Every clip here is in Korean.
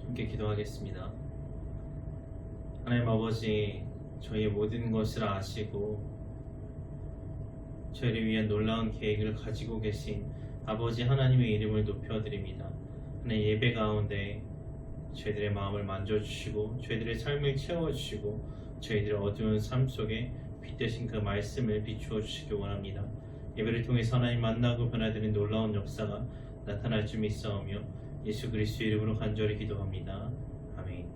함께 기도하겠습니다. 하나님 아버지, 저희의 모든 것을 아시고 저희를 위한 놀라운 계획을 가지고 계신 아버지 하나님의 이름을 높여드립니다. 하나님, 예배 가운데 저희들의 마음을 만져주시고 저희들의 삶을 채워주시고 저희들의 어두운 삶 속에 빛 되신 그 말씀을 비추어 주시기 원합니다. 예배를 통해서 하나님 만나고 변화되는 놀라운 역사가 나타날 줄 믿사오며 예수 그리스도의 이름으로 간절히 기도합니다. 아멘.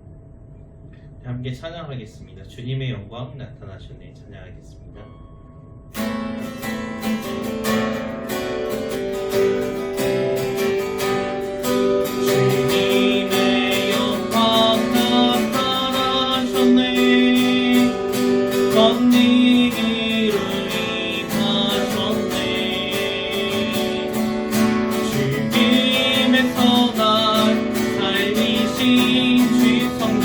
함께 찬양하겠습니다. 주님의 영광 나타나셨네. 찬양하겠습니다. 주님의 영광 나타나셨네. 권능으로 임하셨네. 죽음에서 날 살리신 주 성령,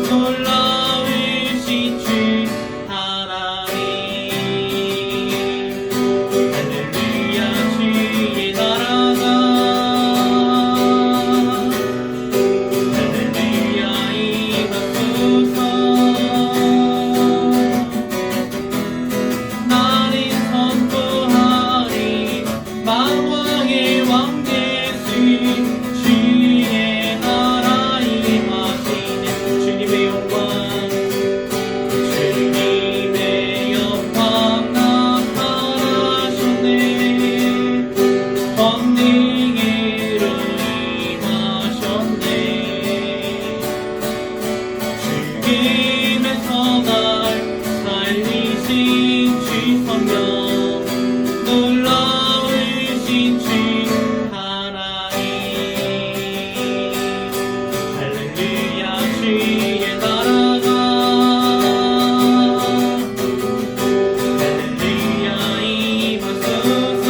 놀라우신 주 하나님. 할렐루야, 주의 나라가, 할렐루야 임하소서. 나는 선포하리 만왕의 왕 예수, 주의 나라 임하시네. 주님의 영광, 주님의 영광 나타나셨네. 권능으로 임하셨네. 죽음에서 날 살리신 주 성령, 놀라우신 주 하나님. 할렐루야, 주의 나라가, 할렐루야 임하소서.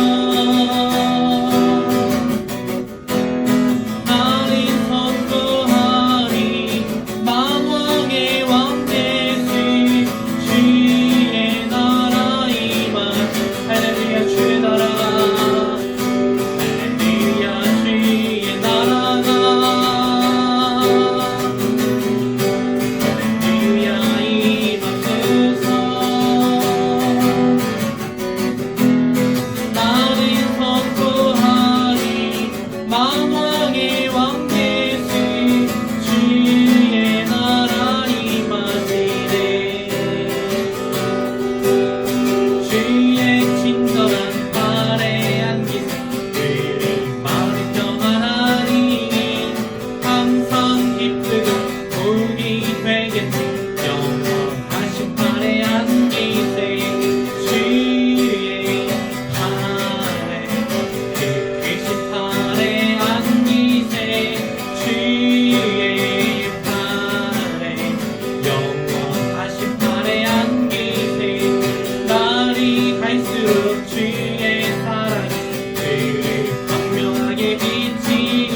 나는 선포하리 만왕의 왕 예수, 주의 나라 임하. 할렐루야, 주의 나라가, 할렐루야 주의 나라가, 할렐루야 임하소서. 나는 선포하리 만왕의 왕 예수, 주의 나라 임하시네. 주의 친절한 발에 안기세 그리 마음이 평안하니 항상 기쁘고 복이 되겠지. 영원하신 발에 안기세 주의 발에, 그 크신 발에 안기세 주의 발에, 영원하신 발에 안기세. 날이 갈수록 주의 사랑이 그를 광명하게 비치고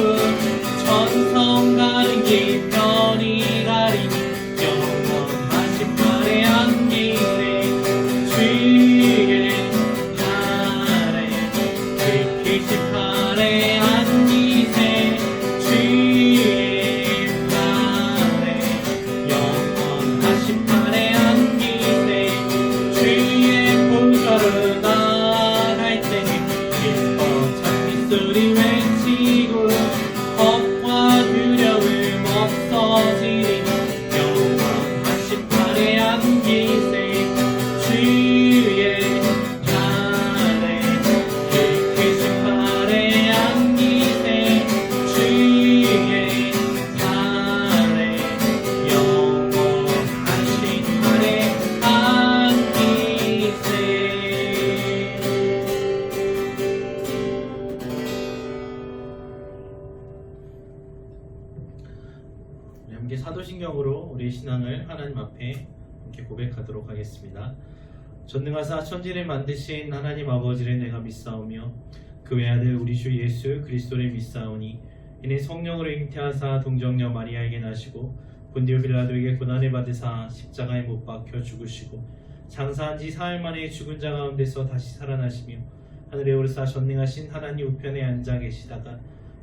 천성 가는 길편이 가리니 영원하신 발에 안기세 주의 발에, 그 크신 발에 안기세 주의 발에, 영원하신 발에 안기세. 주의 보좌로 나갈 때는 기뻐 찬미소리 외치고 겁과 두려움 없어지리니 영원하신 발에 안기세 주의 발에, 그 크신 발에 안기세 주의 발에, 영원하신 발에 안기세. 우리 함께 사도신경으로 우리의 신앙을 하나님 앞에 함께 고백하도록 하겠습니다. 전능하사 천지를 만드신 하나님 아버지를 내가 믿사오며 그 외아들 우리 주 예수 그리스도를 믿사오니 이는 성령으로 잉태하사 동정녀 마리아에게 나시고 본디오 빌라도에게 고난을 받으사 십자가에 못 박혀 죽으시고 장사한 지 사흘 만에 죽은 자 가운데서 다시 살아나시며 하늘에 오르사 전능하신 하나님 우편에 앉아 계시다가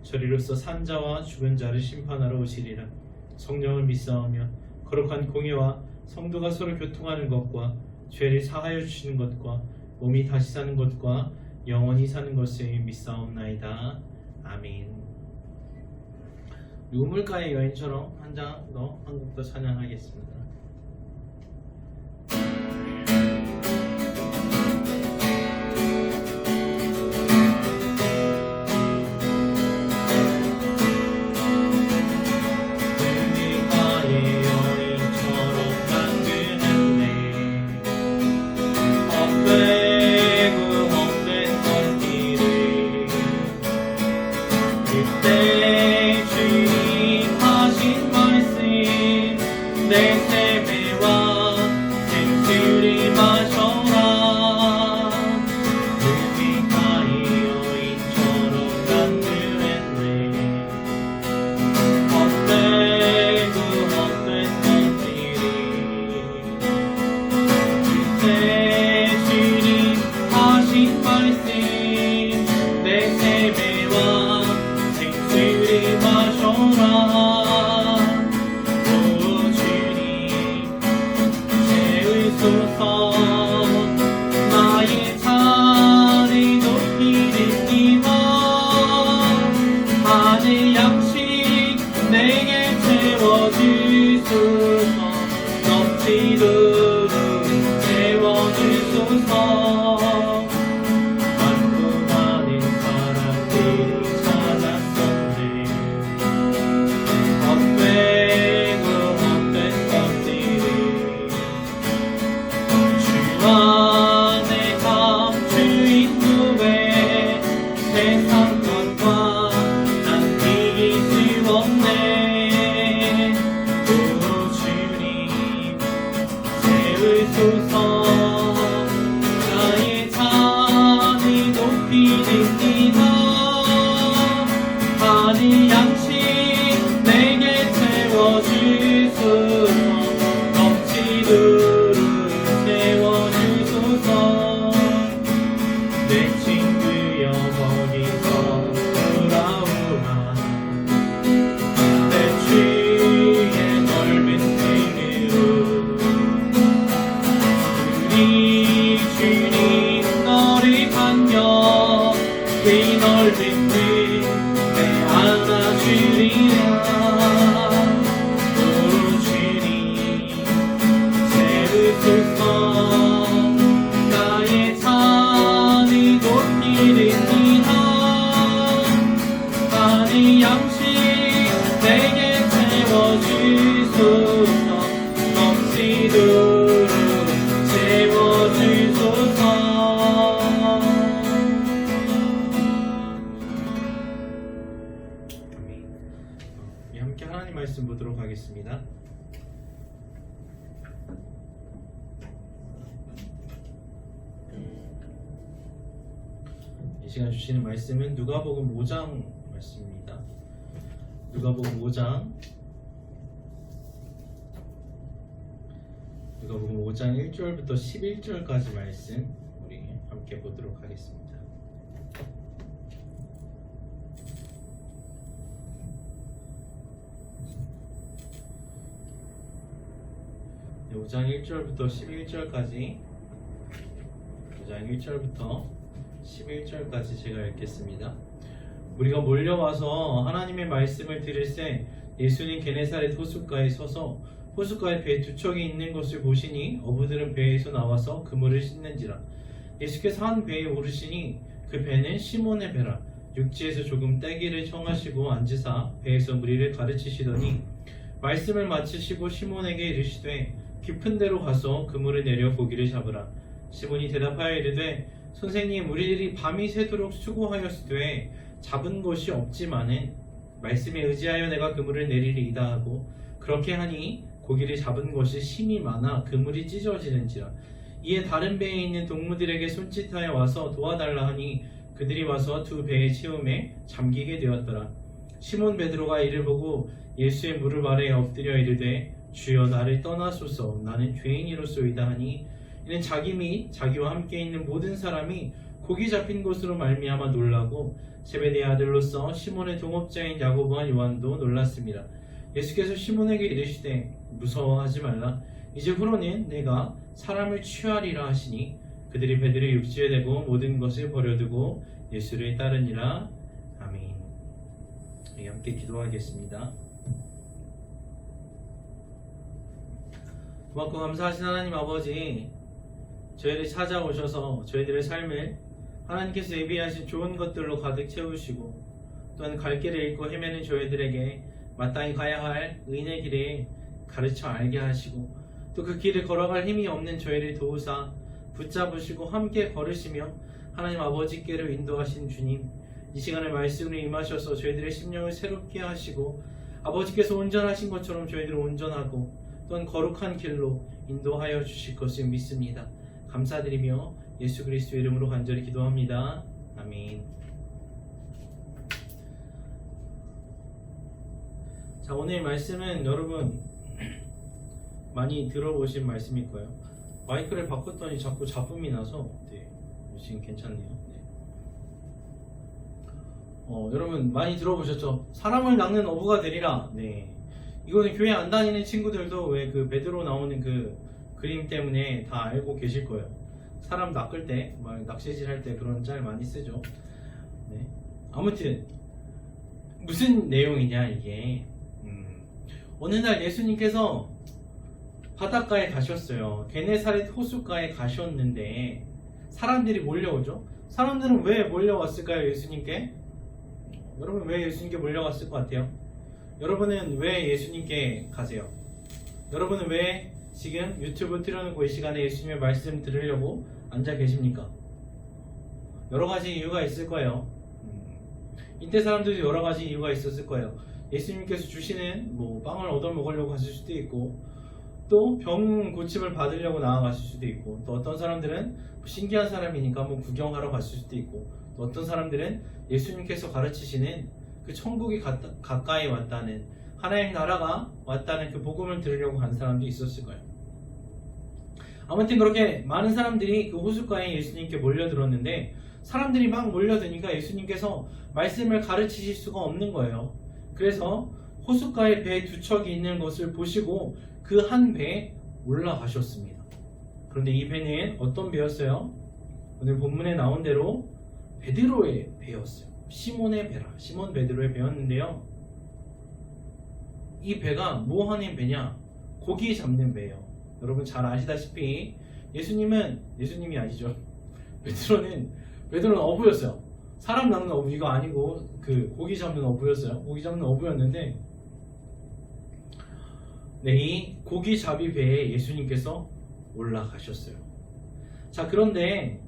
저리로서 산자와 죽은 자를 심판하러 오시리라. 성령을 믿사오며 거룩한 공예와 성도가 서로 교통하는 것과 죄를 사하여 주시는 것과 몸이 다시 사는 것과 영원히 사는 것을 믿사옵나이다. 아멘. 우물가의 여인처럼 한 장 더 한 곡 더 찬양하겠습니다. 함께 하나님 말씀 보도록 하겠습니다. 이 시간 주시는 말씀은 누가복음 5장 말씀입니다. 누가복음 5장 1절부터 11절까지 말씀 우리 함께 보도록 하겠습니다. 5장 1절부터 11절까지 5장 1절부터 11절까지 제가 읽겠습니다. 우리가 몰려와서 하나님의 말씀을 들을새 예수님 게네사렛 호숫가에 서서 호숫가에 배 두 척이 있는 것을 보시니 어부들은 배에서 나와서 그물을 씻는지라. 예수께서 한 배에 오르시니 그 배는 시몬의 배라. 육지에서 조금 떼기를 청하시고 앉으사 배에서 무리를 가르치시더니 말씀을 마치시고 시몬에게 이르시되 깊은 데로 가서 그물을 내려 고기를 잡으라. 시몬이 대답하여 이르되 선생님, 우리들이 밤이 새도록 수고하였으되 잡은 것이 없지만은 말씀에 의지하여 내가 그물을 내리리이다 하고 그렇게 하니 고기를 잡은 것이 심이 많아 그물이 찢어지는지라. 이에 다른 배에 있는 동무들에게 손짓하여 와서 도와달라 하니 그들이 와서 두 배의 채움에 잠기게 되었더라. 시몬 베드로가 이를 보고 예수의 무릎 아래에 엎드려 이르되 주여, 나를 떠나소서, 나는 죄인이로소이다 하니 이는 자기 및 자기와 함께 있는 모든 사람이 고기 잡힌 것으로 말미암아 놀라고 제베데의 아들로서 시몬의 동업자인 야고보와 요한도 놀랐습니다. 예수께서 시몬에게 이르시되 무서워하지 말라. 이제 후로는 내가 사람을 취하리라 하시니 그들이 베드로의 육지에 대고 모든 것을 버려두고 예수를 따르니라. 아멘. 함께 기도하겠습니다. 고맙고 감사하신 하나님 아버지, 저희를 찾아오셔서 저희들의 삶을 하나님께서 예비하신 좋은 것들로 가득 채우시고 또한 갈 길을 잃고 헤매는 저희들에게 마땅히 가야 할 의인의 길을 가르쳐 알게 하시고 또 그 길을 걸어갈 힘이 없는 저희를 도우사 붙잡으시고 함께 걸으시며 하나님 아버지께로 인도하신 주님, 이 시간에 말씀으로 임하셔서 저희들의 심령을 새롭게 하시고 아버지께서 온전하신 것처럼 저희들을 온전하고 또한 거룩한 길로 인도하여 주실 것을 믿습니다. 감사드리며 예수 그리스도의 이름으로 간절히 기도합니다. 아멘. 자, 오늘 말씀은 여러분 많이 들어보신 말씀일 거예요. 마이크를 바꿨더니 자꾸 잡음이 나서 지금 괜찮네요. 여러분 많이 들어보셨죠? 사람을 낚는 어부가 되리라. 이거는 교회 안 다니는 친구들도 왜 그 베드로 나오는 그 그림 때문에 다 알고 계실 거예요. 사람 낚을 때, 막 낚시질 할 때 그런 짤 많이 쓰죠. 아무튼 무슨 내용이냐 이게. 어느 날 예수님께서 바닷가에 가셨어요. 게네사렛 호숫가에 가셨는데 사람들이 몰려오죠. 사람들은 왜 몰려왔을까요? 예수님께? 여러분 왜 예수님께 몰려갔을 것 같아요? 여러분은 왜 예수님께 가세요? 여러분은 왜 지금 유튜브 틀어놓고 이 시간에 예수님의 말씀 들으려고 앉아 계십니까? 여러 가지 이유가 있을 거예요. 이때 사람들도 여러 가지 이유가 있었을 거예요. 예수님께서 주시는 빵을 얻어 먹으려고 갔을 수도 있고, 또 병 고침을 받으려고 나아갔을 수도 있고, 또 어떤 사람들은 신기한 사람이니까 구경하러 갔을 수도 있고, 또 어떤 사람들은 예수님께서 가르치시는 그 천국이 가까이 왔다는, 하나님 나라가 왔다는 그 복음을 들으려고 간 사람도 있었을 거예요. 아무튼 그렇게 많은 사람들이 그 호숫가에 예수님께 몰려들었는데, 사람들이 막 몰려드니까 예수님께서 말씀을 가르치실 수가 없는 거예요. 그래서 호숫가에 배 두 척이 있는 것을 보시고 그 한 배에 올라가셨습니다. 그런데 이 배는 어떤 배였어요? 오늘 본문에 나온 대로 베드로의 배였어요. 시몬의 배라, 시몬 베드로의 배였는데요. 이 배가 뭐 하는 배냐? 고기 잡는 배예요. 여러분 잘 아시다시피 예수님이 아니죠. 베드로는 어부였어요. 사람 낚는 어부 이거 아니고 그 고기 잡는 어부였어요. 고기 잡는 어부였는데, 이 고기 잡이 배에 예수님께서 올라가셨어요. 자, 그런데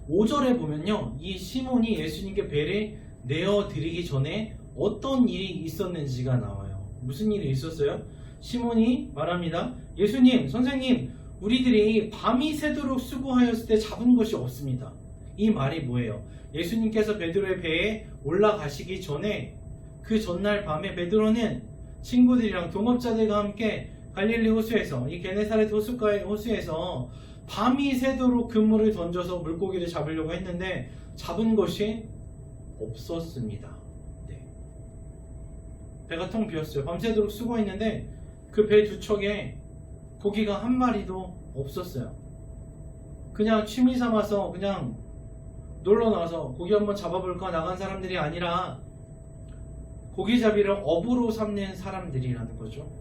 5절에 보면요, 이 시몬이 예수님께 배를 내어드리기 전에 어떤 일이 있었는지가 나와요. 무슨 일이 있었어요? 시몬이 말합니다. 예수님, 선생님, 우리들이 밤이 새도록 수고하였을 때 잡은 것이 없습니다. 이 말이 뭐예요? 예수님께서 베드로의 배에 올라가시기 전에 그 전날 밤에 베드로는 친구들이랑 동업자들과 함께 갈릴리 호수에서, 이 게네사렛 호수에서 밤이 새도록 그물을 던져서 물고기를 잡으려고 했는데 잡은 것이 없었습니다. 배가 텅 비었어요. 밤새도록 수고했는데 그 배 두 척에 고기가 한 마리도 없었어요. 그냥 취미 삼아서 그냥 놀러 나와서 고기 한번 잡아볼까 나간 사람들이 아니라 고기잡이를 업으로 삼는 사람들이라는 거죠.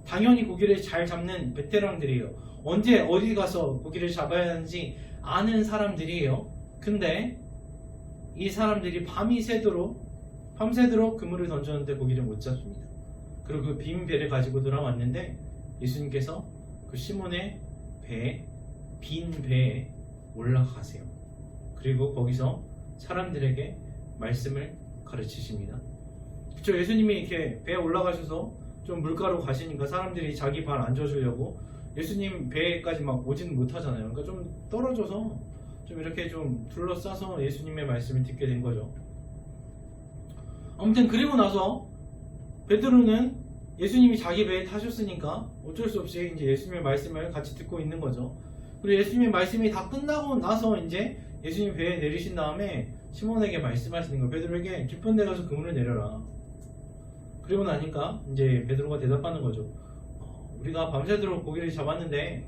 당연히 고기를 잘 잡는 베테랑들이에요. 언제 어디 가서 고기를 잡아야 하는지 아는 사람들이에요. 근데 이 사람들이 밤새도록 그물을 던졌는데 고기를 못 잡습니다. 그리고 그 빈 배를 가지고 돌아왔는데 예수님께서 그 시몬의 빈 배에 올라가세요. 그리고 거기서 사람들에게 말씀을 가르치십니다. 그쵸? 예수님이 이렇게 배에 올라가셔서 좀 물가로 가시니까 사람들이 자기 발 앉아주려고 예수님 배에까지 막 오지는 못하잖아요. 그러니까 좀 떨어져서 좀 이렇게 좀 둘러싸서 예수님의 말씀을 듣게 된 거죠. 아무튼 그리고 나서 베드로는 예수님이 자기 배에 타셨으니까 어쩔 수 없이 이제 예수님의 말씀을 같이 듣고 있는 거죠. 그리고 예수님의 말씀이 다 끝나고 나서 이제 예수님 배에 내리신 다음에 시몬에게 말씀하시는 거예요. 베드로에게 깊은 데 가서 그물을 내려라. 그리고 나니까 이제 베드로가 대답하는 거죠. 우리가 밤새도록 고기를 잡았는데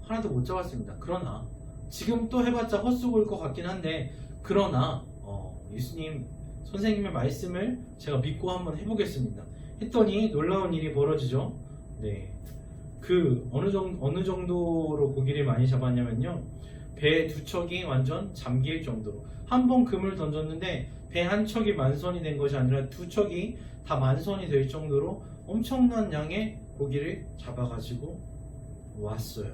하나도 못 잡았습니다. 그러나 지금 또 해봤자 헛수고일 것 같긴 한데 그러나 예수님 선생님의 말씀을 제가 믿고 한번 해보겠습니다. 했더니 놀라운 일이 벌어지죠. 네, 그 어느 정도로 고기를 많이 잡았냐면요, 배 두 척이 완전 잠길 정도로. 한 번 금을 던졌는데 배 한 척이 만선이 된 것이 아니라 두 척이 다 만선이 될 정도로 엄청난 양의 고기를 잡아가지고 왔어요.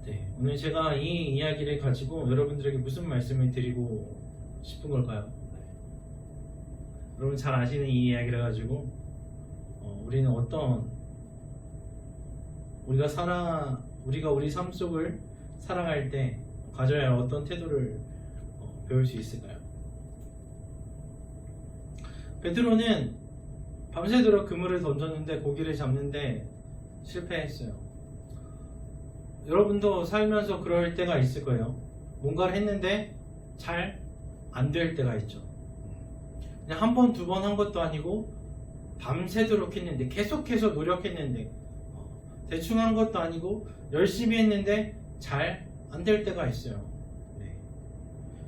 네, 오늘 제가 이 이야기를 가지고 여러분들에게 무슨 말씀을 드리고 싶은 걸까요? 네. 여러분 잘 아시는 이 이야기를 가지고 우리는 우리가 우리 삶 속을 살아갈 때 가져야 할 어떤 태도를 배울 수 있을까요? 베드로는 밤새도록 그물을 던졌는데 고기를 잡는데 실패했어요. 여러분도 살면서 그럴 때가 있을 거예요. 뭔가를 했는데 잘 안 될 때가 있죠. 그냥 한 번, 두 번 한 것도 아니고 밤새도록 했는데, 계속해서 노력했는데, 대충 한 것도 아니고 열심히 했는데 잘 안 될 때가 있어요. 네.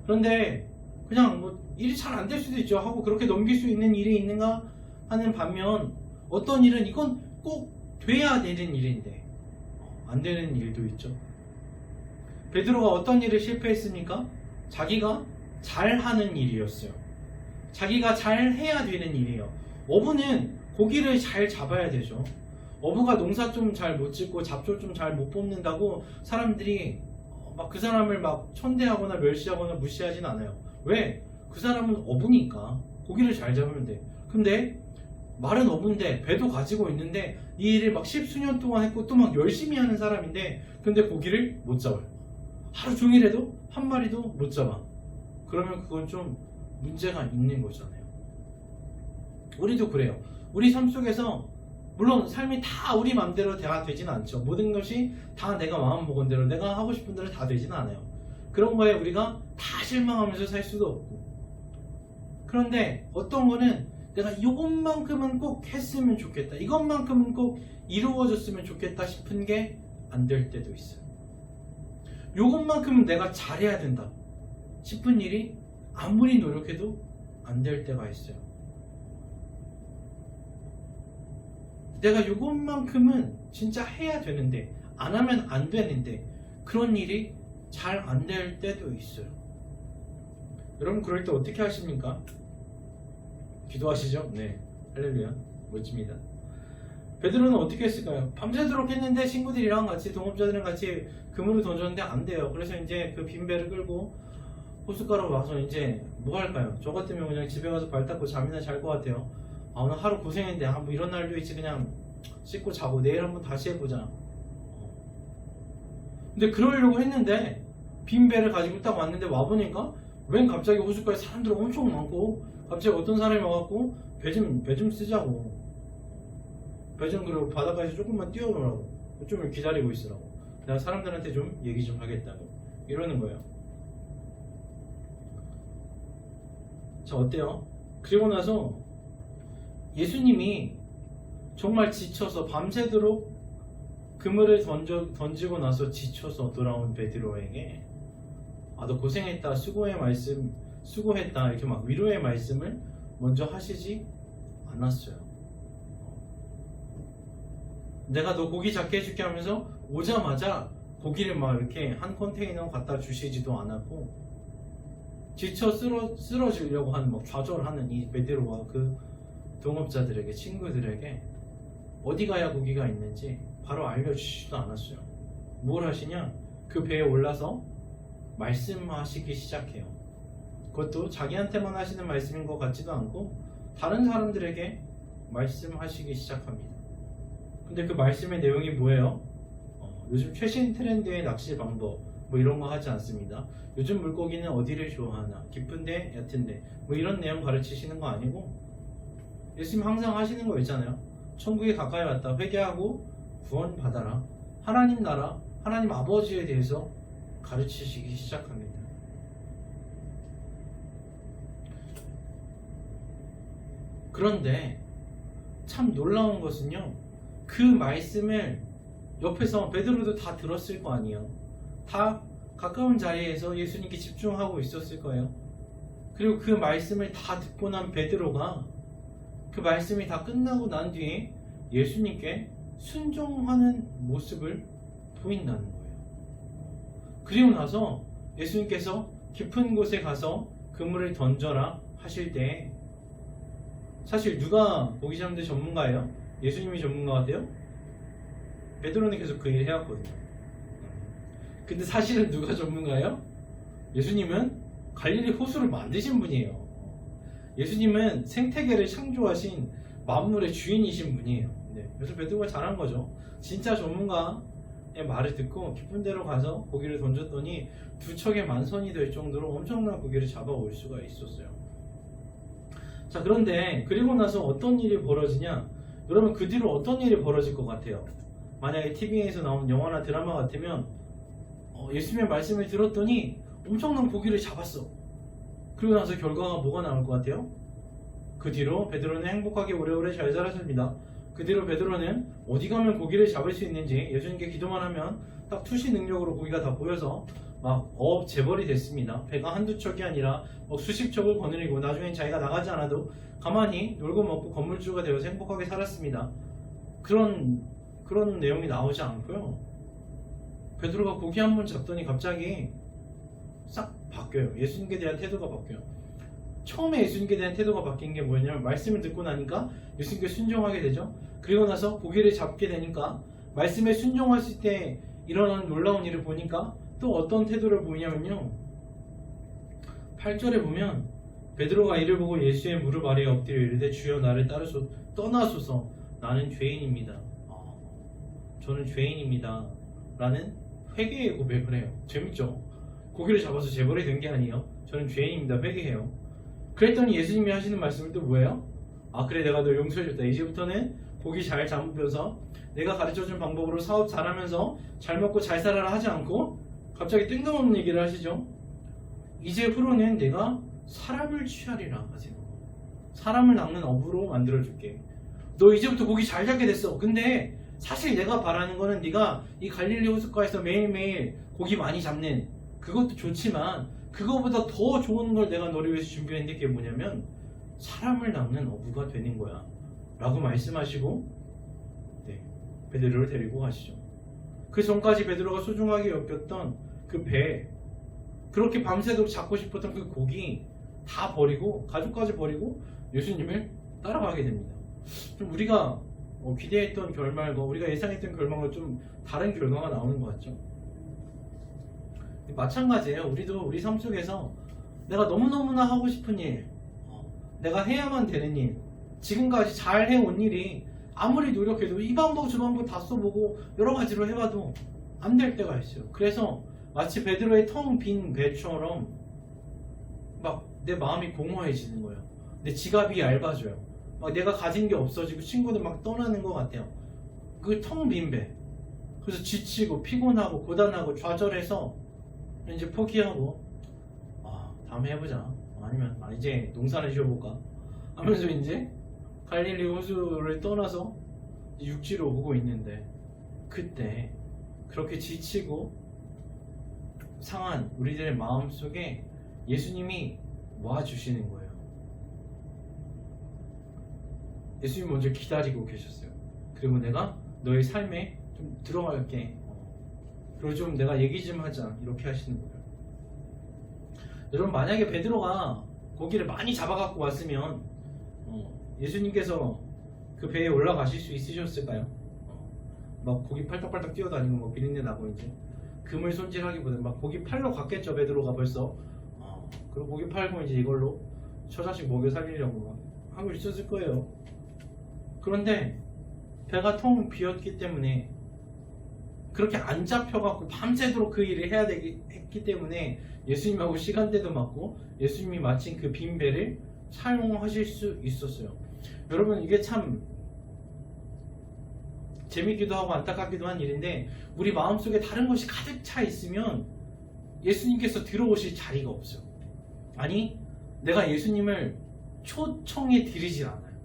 그런데 그냥 뭐 일이 잘 안 될 수도 있죠 하고 그렇게 넘길 수 있는 일이 있는가 하는 반면, 어떤 일은 이건 꼭 돼야 되는 일인데 안 되는 일도 있죠. 베드로가 어떤 일을 실패했습니까? 자기가 잘하는 일이었어요. 자기가 잘 해야 되는 일이에요. 어부는 고기를 잘 잡아야 되죠. 어부가 농사 좀 잘 못 짓고 잡초 좀 잘 못 뽑는다고 사람들이 막 그 사람을 막 천대하거나 멸시하거나 무시하진 않아요. 왜? 그 사람은 어부니까 고기를 잘 잡으면 돼. 근데 말은 어부인데 배도 가지고 있는데 이 일을 막 십수년 동안 했고 또 막 열심히 하는 사람인데 근데 고기를 못 잡아요. 하루 종일 해도 한 마리도 못 잡아. 그러면 그건 좀 문제가 있는 거잖아요. 우리도 그래요. 우리 삶 속에서 물론 삶이 다 우리 마음대로 다 되진 않죠. 모든 것이 다 내가 마음 먹은 대로, 내가 하고 싶은 대로 다 되진 않아요. 그런 거에 우리가 다 실망하면서 살 수도 없고. 그런데 어떤 거는 내가 이것만큼은 꼭 했으면 좋겠다, 이것만큼은 꼭 이루어졌으면 좋겠다 싶은 게 안 될 때도 있어요. 이것만큼은 내가 잘해야 된다 싶은 일이 아무리 노력해도 안 될 때가 있어요. 내가 이것만큼은 진짜 해야 되는데 안 하면 안 되는데 그런 일이 잘 안 될 때도 있어요. 여러분 그럴 때 어떻게 하십니까? 기도하시죠? 네, 할렐루야, 멋집니다. 베드로는 어떻게 했을까요? 밤새도록 했는데 친구들이랑 같이, 동업자들이랑 같이 그물을 던졌는데 안 돼요. 그래서 이제 그 빈 배를 끌고 호숫가로 와서 이제 뭐 할까요? 저 같으면 그냥 집에 가서 발 닦고 잠이나 잘 것 같아요. 오늘 하루 고생했는데 뭐 이런 날도 있지, 그냥 씻고 자고 내일 한번 다시 해보자. 근데 그러려고 했는데 빈 배를 가지고 딱 왔는데 와보니까 웬 갑자기 호숫가에 사람들 엄청 많고 갑자기 어떤 사람이 와갖고 배 좀 쓰자고, 배 좀 그리고 바닷가에서 조금만 뛰어오라고, 좀 기다리고 있으라고, 내가 사람들한테 좀 얘기 좀 하겠다고 이러는 거예요. 자, 어때요? 그리고 나서 예수님이 정말 지쳐서 밤새도록 그물을 던지고 나서 지쳐서 돌아온 베드로에게 너 고생했다, 수고했다 이렇게 막 위로의 말씀을 먼저 하시지 않았어요. 내가 너 고기 잡게 해줄게 하면서 오자마자 고기를 막 이렇게 한 컨테이너 갖다 주시지도 않았고, 지쳐 쓰러지려고 하는 막 좌절하는 이 베드로와 그 동업자들에게, 친구들에게 어디 가야 고기가 있는지 바로 알려주시지도 않았어요. 뭘 하시냐? 그 배에 올라서 말씀하시기 시작해요. 그것도 자기한테만 하시는 말씀인 것 같지도 않고 다른 사람들에게 말씀하시기 시작합니다. 근데 그 말씀의 내용이 뭐예요? 요즘 최신 트렌드의 낚시 방법 뭐 이런 거 하지 않습니다. 요즘 물고기는 어디를 좋아하나, 깊은데 얕은데 뭐 이런 내용 가르치시는 거 아니고, 예수님 항상 하시는 거 있잖아요. 천국에 가까이 왔다 회개하고 구원받아라. 하나님 나라, 하나님 아버지에 대해서 가르치시기 시작합니다. 그런데 참 놀라운 것은요, 그 말씀을 옆에서 베드로도 다 들었을 거 아니에요. 다 가까운 자리에서 예수님께 집중하고 있었을 거예요. 그리고 그 말씀을 다 듣고 난 베드로가 그 말씀이 다 끝나고 난 뒤에 예수님께 순종하는 모습을 보인다는 거예요. 그리고 나서 예수님께서 깊은 곳에 가서 그물을 던져라 하실 때, 사실 누가 고기 잡는 전문가예요? 예수님이 전문가 같아요? 베드로는 계속 그 일 해왔거든요. 근데 사실은 누가 전문가예요? 예수님은 갈릴리 호수를 만드신 분이에요. 예수님은 생태계를 창조하신 만물의 주인이신 분이에요. 네. 그래서 베드로가 잘한 거죠. 진짜 전문가의 말을 듣고 깊은 데로 가서 고기를 던졌더니 두 척의 만선이 될 정도로 엄청난 고기를 잡아올 수가 있었어요. 자, 그런데 그리고 나서 어떤 일이 벌어지냐? 여러분, 그 뒤로 어떤 일이 벌어질 것 같아요? 만약에 TV에서 나온 영화나 드라마 같으면 예수님의 말씀을 들었더니 엄청난 고기를 잡았어. 그리고 나서 결과가 뭐가 나올 것 같아요? 그 뒤로 베드로는 행복하게 오래오래 잘 살았습니다. 그 뒤로 베드로는 어디 가면 고기를 잡을 수 있는지 예수님께 기도만 하면 딱 투시 능력으로 고기가 다 보여서 막 재벌이 됐습니다. 배가 한두 척이 아니라 수십 척을 거느리고 나중엔 자기가 나가지 않아도 가만히 놀고 먹고 건물주가 되어서 행복하게 살았습니다. 그런 내용이 나오지 않고요. 베드로가 고기 한 번 잡더니 갑자기 싹 바뀌어요. 예수님께 대한 태도가 바뀌어요. 처음에 예수님께 대한 태도가 바뀐 게 뭐냐면 말씀을 듣고 나니까 예수님께 순종하게 되죠. 그리고 나서 고기를 잡게 되니까 말씀에 순종했을 때 일어나는 놀라운 일을 보니까 또 어떤 태도를 보이냐면요, 8절에 보면 베드로가 이를 보고 예수의 무릎 아래에 엎드려 이르되 주여 나를 떠나소서 나는 죄인입니다. 저는 죄인입니다 라는 회개의 고백을 해요. 재밌죠? 고기를 잡아서 재벌이 된 게 아니에요. 저는 죄인입니다. 회개해요. 그랬더니 예수님이 하시는 말씀은 또 뭐예요? 그래, 내가 널 용서해줬다. 이제부터는 고기 잘 잡으면서 내가 가르쳐준 방법으로 사업 잘하면서 잘 먹고 잘 살아라 하지 않고 갑자기 뜬금없는 얘기를 하시죠. 이제 후로는 내가 사람을 취하리라 하세요. 사람을 낚는 어부로 만들어줄게. 너 이제부터 고기 잘 잡게 됐어. 근데 사실 내가 바라는 거는 네가 이 갈릴리 호숫가에서 매일매일 고기 많이 잡는 그것도 좋지만 그거보다 더 좋은 걸 내가 너를 위해서 준비했는데 그게 뭐냐면 사람을 낚는 어부가 되는 거야 라고 말씀하시고 베드로를 데리고 가시죠. 그 전까지 베드로가 소중하게 여겼던 그 배, 그렇게 밤새도록 잡고 싶었던 그 고기 다 버리고 가족까지 버리고 예수님을 따라가게 됩니다. 좀 우리가 기대했던 결말과 우리가 예상했던 결말과 좀 다른 결과가 나오는 것 같죠. 마찬가지예요. 우리도 우리 삶 속에서 내가 너무너무나 하고 싶은 일, 내가 해야만 되는 일, 지금까지 잘 해온 일이 아무리 노력해도 이 방법 저 방법 다 써보고 여러 가지로 해봐도 안 될 때가 있어요. 그래서 마치 베드로의 텅 빈 배처럼 막 내 마음이 공허해지는 거예요. 내 지갑이 얇아져요. 막 내가 가진 게 없어지고 친구들 막 떠나는 것 같아요. 그 텅 빈 배. 그래서 지치고 피곤하고 고단하고 좌절해서 이제 포기하고 다음에 해보자. 아니면 이제 농사를 지어볼까 하면서 이제 갈릴리 호수를 떠나서 육지로 오고 있는데, 그때 그렇게 지치고 상한 우리들의 마음 속에 예수님이 와주시는 거예요. 예수님이 먼저 기다리고 계셨어요. 그리고 내가 너의 삶에 좀 들어갈게. 그리고 좀 내가 얘기 좀 하자. 이렇게 하시는 거예요. 여러분, 만약에 베드로가 고기를 많이 잡아갖고 왔으면 예수님께서 그 배에 올라가실 수 있으셨을까요? 막 고기 팔딱팔딱 뛰어다니고 막 비린내 나고 이제 금을 손질하기보다는 막 고기 팔러 갔겠죠. 베드로가 벌써. 그리고 고기 팔고 이제 이걸로 처자식 먹여 살리려고 막 하고 있었을 거예요. 그런데 배가 텅 비었기 때문에, 그렇게 안 잡혀갖고 밤새도록 그 일을 해야 했기 때문에 예수님하고 시간대도 맞고 예수님이 마침 그 빈 배를 사용하실 수 있었어요. 여러분, 이게 참 재밌기도 하고 안타깝기도 한 일인데 우리 마음속에 다른 것이 가득 차 있으면 예수님께서 들어오실 자리가 없어요. 아니 내가 예수님을 초청해 드리질 않아요.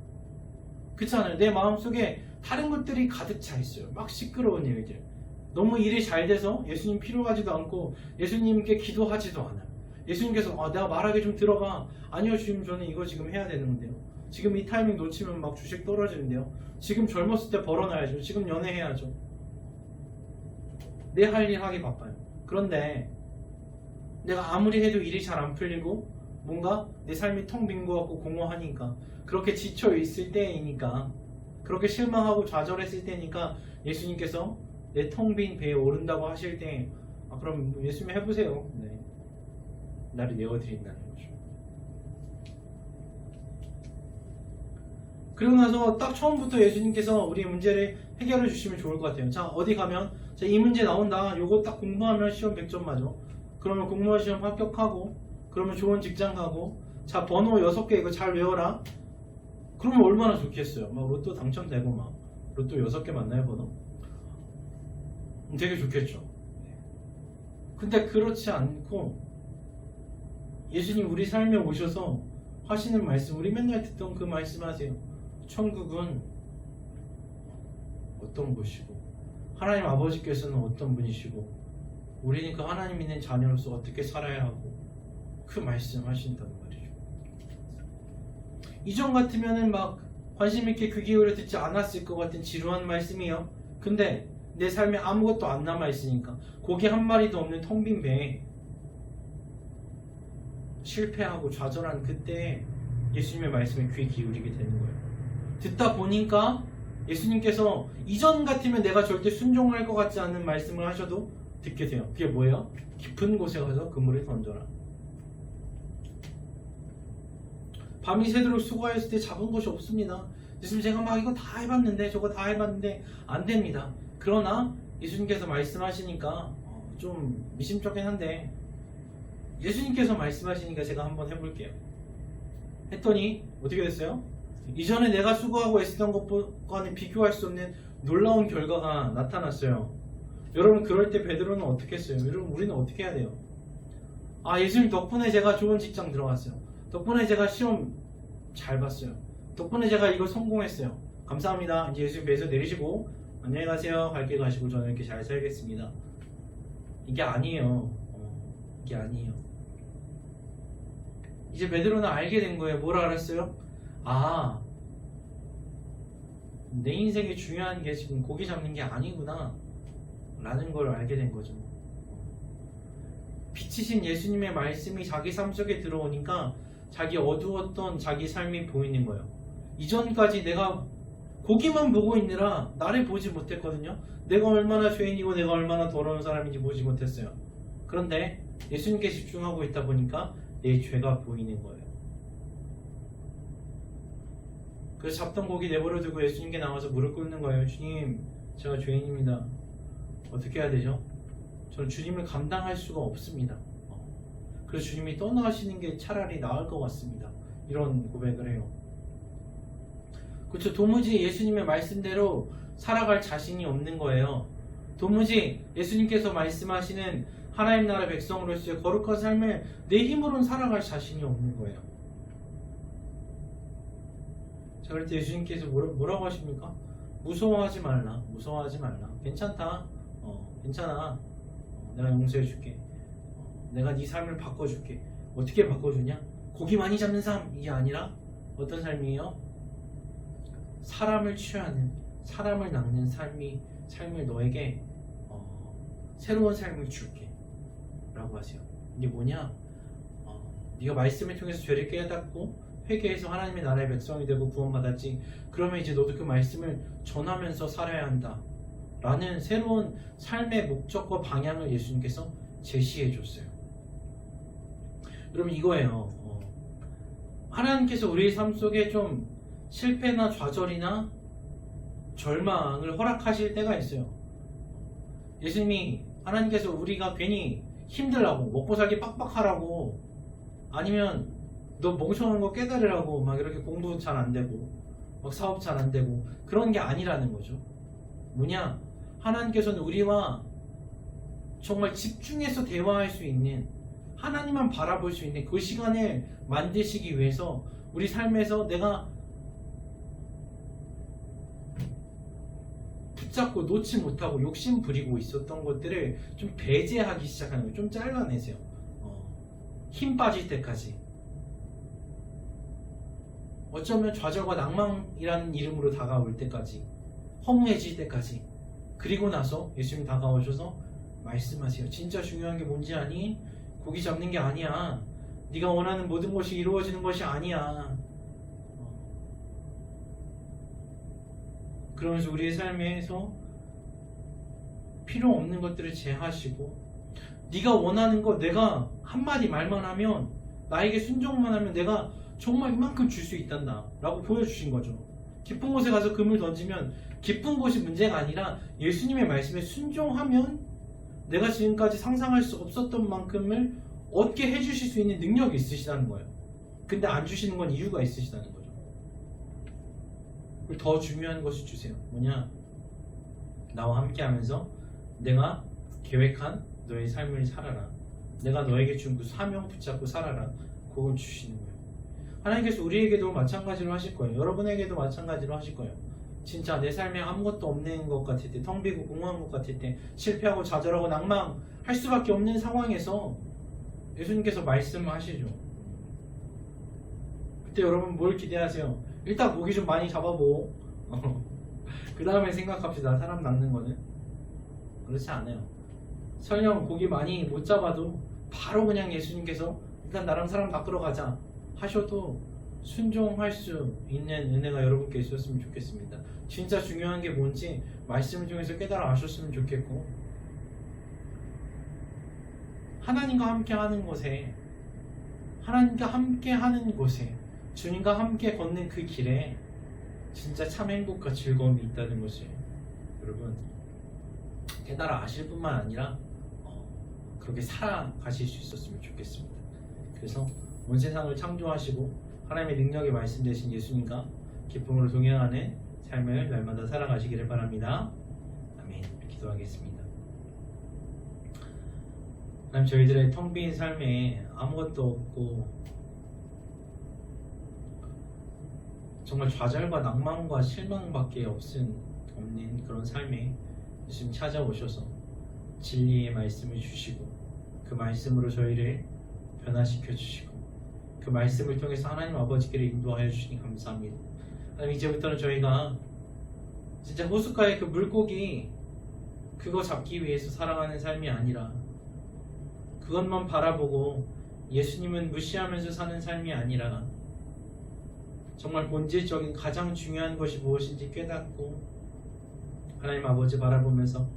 그렇지 않아요? 내 마음속에 다른 것들이 가득 차 있어요. 막 시끄러운 일들. 너무 일이 잘 돼서 예수님 필요하지도 않고 예수님께 기도하지도 않아요. 예수님께서 내가 말하기 좀 들어가. 아니요 주님 저는 이거 지금 해야 되는데요. 지금 이 타이밍 놓치면 막 주식 떨어지는데요. 지금 젊었을 때 벌어놔야죠. 지금 연애해야죠. 내 할 일 하기 바빠요. 그런데 내가 아무리 해도 일이 잘 안 풀리고 뭔가 내 삶이 텅 빈 것 같고 공허하니까 그렇게 지쳐 있을 때이니까 그렇게 실망하고 좌절했을 때니까 예수님께서 내 텅 빈 배에 오른다고 하실 때 그럼 예수님 해보세요. 네. 나를 내어드린다는 거죠. 그리고 나서 딱 처음부터 예수님께서 우리 문제를 해결해 주시면 좋을 것 같아요. 자 어디 가면 자, 이 문제 나온다. 요거 딱 공부하면 시험 100점 맞아. 그러면 공무원 시험 합격하고 그러면 좋은 직장 가고 자 번호 6개 이거 잘 외워라. 그러면 얼마나 좋겠어요. 막 로또 당첨되고 막 로또 6개 맞나요 번호? 되게 좋겠죠. 근데 그렇지 않고 예수님 우리 삶에 오셔서 하시는 말씀 우리 맨날 듣던 그 말씀 하세요. 천국은 어떤 곳이고 하나님 아버지께서는 어떤 분이시고 우리는 그 하나님 있는 자녀로서 어떻게 살아야 하고 그 말씀 하신다는 말이죠. 이전 같으면은 막 관심 있게 귀 기울여 듣지 않았을 것 같은 지루한 말씀이요. 근데 내 삶에 아무것도 안 남아 있으니까 고기 한 마리도 없는 텅 빈 배에 실패하고 좌절한 그때 예수님의 말씀에 귀 기울이게 되는 거예요. 듣다 보니까 예수님께서 이전 같으면 내가 절대 순종할 것 같지 않은 말씀을 하셔도 듣게 돼요. 그게 뭐예요? 깊은 곳에 가서 그물을 던져라. 밤이 새도록 수고하였을 때 잡은 것이 없습니다. 예수님 제가 막 이거 다 해봤는데 저거 다 해봤는데 안 됩니다. 그러나 예수님께서 말씀하시니까 좀 미심쩍긴 한데 예수님께서 말씀하시니까 제가 한번 해볼게요. 했더니 어떻게 됐어요? 이전에 내가 수고하고 애쓰던 것과는 비교할 수 없는 놀라운 결과가 나타났어요. 여러분 그럴 때 베드로는 어떻게 했어요? 여러분 우리는 어떻게 해야 돼요? 예수님 덕분에 제가 좋은 직장 들어갔어요. 덕분에 제가 시험 잘 봤어요. 덕분에 제가 이거 성공했어요. 감사합니다. 이제 예수님 배에서 내리시고 안녕히 가세요. 갈 길 가시고 저는 이렇게 잘 살겠습니다. 이게 아니에요. 이게 아니에요. 이제 베드로는 알게 된 거예요. 뭘 알았어요? 내 인생에 중요한 게 지금 고기 잡는 게 아니구나 라는 걸 알게 된 거죠. 빛이신 예수님의 말씀이 자기 삶 속에 들어오니까 자기 어두웠던 자기 삶이 보이는 거예요. 이전까지 내가 고기만 보고 있느라 나를 보지 못했거든요. 내가 얼마나 죄인이고 내가 얼마나 더러운 사람인지 보지 못했어요. 그런데 예수님께 집중하고 있다 보니까 내 죄가 보이는 거예요. 그래서 잡던 고기 내버려 두고 예수님께 나와서 무릎 꿇는 거예요. 주님, 제가 죄인입니다. 어떻게 해야 되죠? 저는 주님을 감당할 수가 없습니다. 그래서 주님이 떠나시는 게 차라리 나을 것 같습니다. 이런 고백을 해요. 그렇죠. 도무지 예수님의 말씀대로 살아갈 자신이 없는 거예요. 도무지 예수님께서 말씀하시는 하나님 나라 백성으로서의 거룩한 삶을 내 힘으로는 살아갈 자신이 없는 거예요. 자, 그럴 때 예수님께서 뭐라고 하십니까? 무서워하지 말라. 무서워하지 말라. 괜찮다. 괜찮아. 내가 용서해 줄게. 내가 네 삶을 바꿔줄게. 어떻게 바꿔주냐? 고기 많이 잡는 삶 이게 아니라 어떤 삶이에요? 사람을 취하는, 사람을 낚는 삶을 너에게 새로운 삶을 줄게 라고 하세요. 이게 뭐냐? 네가 말씀을 통해서 죄를 깨닫고 회개해서 하나님의 나라의 백성이 되고 구원받았지. 그러면 이제 너도 그 말씀을 전하면서 살아야 한다 라는 새로운 삶의 목적과 방향을 예수님께서 제시해 줬어요. 여러분 이거예요. 하나님께서 우리의 삶 속에 좀 실패나 좌절이나 절망을 허락하실 때가 있어요. 예수님이 하나님께서 우리가 괜히 힘들라고 먹고 살기 빡빡하라고 아니면 너 멍청한 거 깨달으라고 막 이렇게 공부 잘 안 되고 막 사업 잘 안 되고 그런 게 아니라는 거죠. 뭐냐? 하나님께서는 우리와 정말 집중해서 대화할 수 있는, 하나님만 바라볼 수 있는 그 시간을 만드시기 위해서 우리 삶에서 내가 붙잡고 놓지 못하고 욕심 부리고 있었던 것들을 좀 배제하기 시작하는 거예요. 좀 잘라내세요. 힘 빠질 때까지. 어쩌면 좌절과 낭만이라는 이름으로 다가올 때까지, 허무해질 때까지. 그리고 나서 예수님 다가오셔서 말씀하세요. 진짜 중요한 게 뭔지 아니? 고기 잡는 게 아니야. 네가 원하는 모든 것이 이루어지는 것이 아니야. 그러면서 우리의 삶에서 필요 없는 것들을 제하시고, 네가 원하는 거 내가 한마디 말만 하면, 나에게 순종만 하면 내가 정말 이만큼 줄 수 있단다 라고 보여주신 거죠. 깊은 곳에 가서 금을 던지면 깊은 곳이 문제가 아니라 예수님의 말씀에 순종하면 내가 지금까지 상상할 수 없었던 만큼을 얻게 해주실 수 있는 능력이 있으시다는 거예요. 근데 안 주시는 건 이유가 있으시다는 거죠. 그리고 더 중요한 것을 주세요. 뭐냐? 나와 함께 하면서 내가 계획한 너의 삶을 살아라. 내가 너에게 준 그 사명 붙잡고 살아라. 그걸 주시는 거예요. 하나님께서 우리에게도 마찬가지로 하실 거예요. 여러분에게도 마찬가지로 하실 거예요. 진짜 내 삶에 아무것도 없는 것 같을 때, 텅 비고 공허한 것 같을 때, 실패하고 좌절하고 낭망할 수밖에 없는 상황에서 예수님께서 말씀하시죠. 그때 여러분 뭘 기대하세요? 일단 고기 좀 많이 잡아보. 그 다음에 생각합시다. 사람 낚는 거는. 그렇지 않아요. 설령 고기 많이 못 잡아도 바로 그냥 예수님께서 일단 나랑 사람 낚으러 가자 하셔도 순종할 수 있는 은혜가 여러분께 있었으면 좋겠습니다. 진짜 중요한 게 뭔지 말씀을 통해서 깨달아 아셨으면 좋겠고, 하나님과 함께 하는 곳에, 하나님과 함께 하는 곳에, 주님과 함께 걷는 그 길에 진짜 참 행복과 즐거움이 있다는 것을 여러분 깨달아 아실 뿐만 아니라 그렇게 살아가실 수 있었으면 좋겠습니다. 그래서 온 세상을 창조하시고 하나님의 능력의 말씀 되신 예수님과 기쁨으로 동행하는 삶을 날마다 살아가시기를 바랍니다. 아멘. 기도하겠습니다. 하나님, 저희들의 텅 빈 삶에 아무것도 없고 정말 좌절과 낭만과 실망밖에 없는 그런 삶에 예수님 찾아오셔서 진리의 말씀을 주시고 그 말씀으로 저희를 변화시켜 주시고 그 말씀을 통해서 하나님 아버지께를 인도하여 주시니 감사합니다. 하나님, 이제부터는 저희가 진짜 호숫가의 그 물고기 그거 잡기 위해서 살아가는 삶이 아니라, 그것만 바라보고 예수님은 무시하면서 사는 삶이 아니라, 정말 본질적인 가장 중요한 것이 무엇인지 깨닫고 하나님 아버지 바라보면서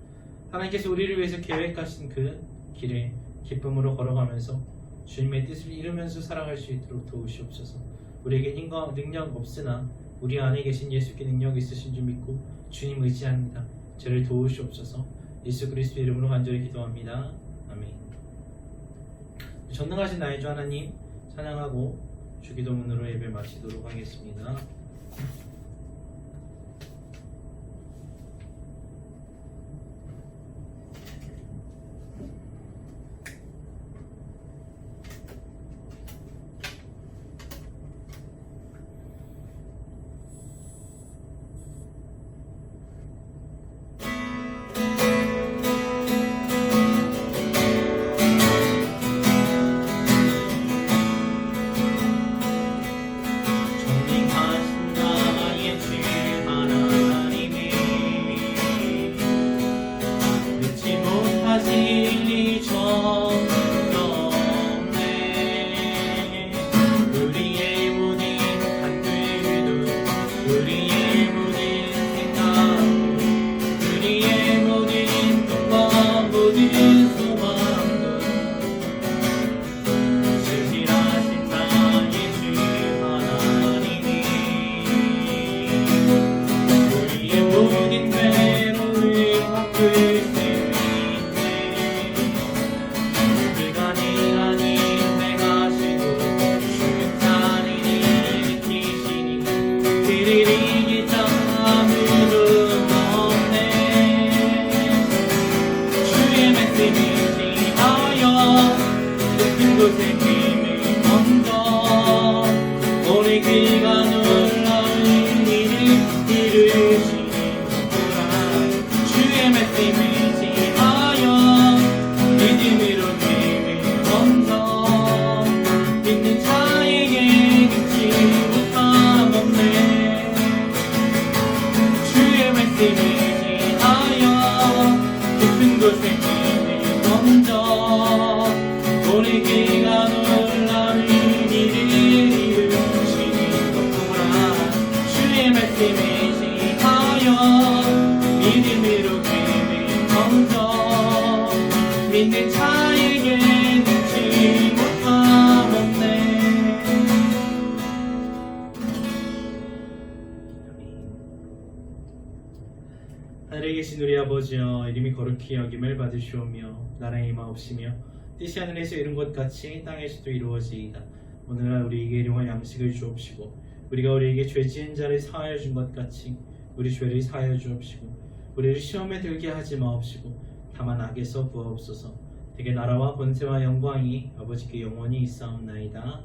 하나님께서 우리를 위해서 계획하신 그 길에 기쁨으로 걸어가면서 주님의 뜻을 이루면서 살아갈 수 있도록 도우시옵소서. 우리에게 힘과 능력 없으나 우리 안에 계신 예수께 능력이 있으신 줄 믿고 주님 의지합니다. 저를 도우시옵소서. 예수 그리스도의 이름으로 간절히 기도합니다. 아멘. 전능하신 나의 주 하나님 찬양하고 주기도문으로 예배 마치도록 하겠습니다. 전능하신 하늘에 계신 우리 아버지여, 이름이 거룩히 여김을 받으시오며 나라의 임하옵시며 뜻이 하늘에서 이룬 것 같이 땅에서도 이루어지이다. 오늘날 우리에게 일용할 양식을 주옵시고 우리가 우리에게 죄 지은 자를 사하여 준 것 같이 우리 죄를 사하여 주옵시고 우리를 시험에 들게 하지 마옵시고 다만 악에서 구하옵소서. 되게 나라와 권세와 영광이 아버지께 영원히 있사옵나이다.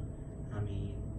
아멘.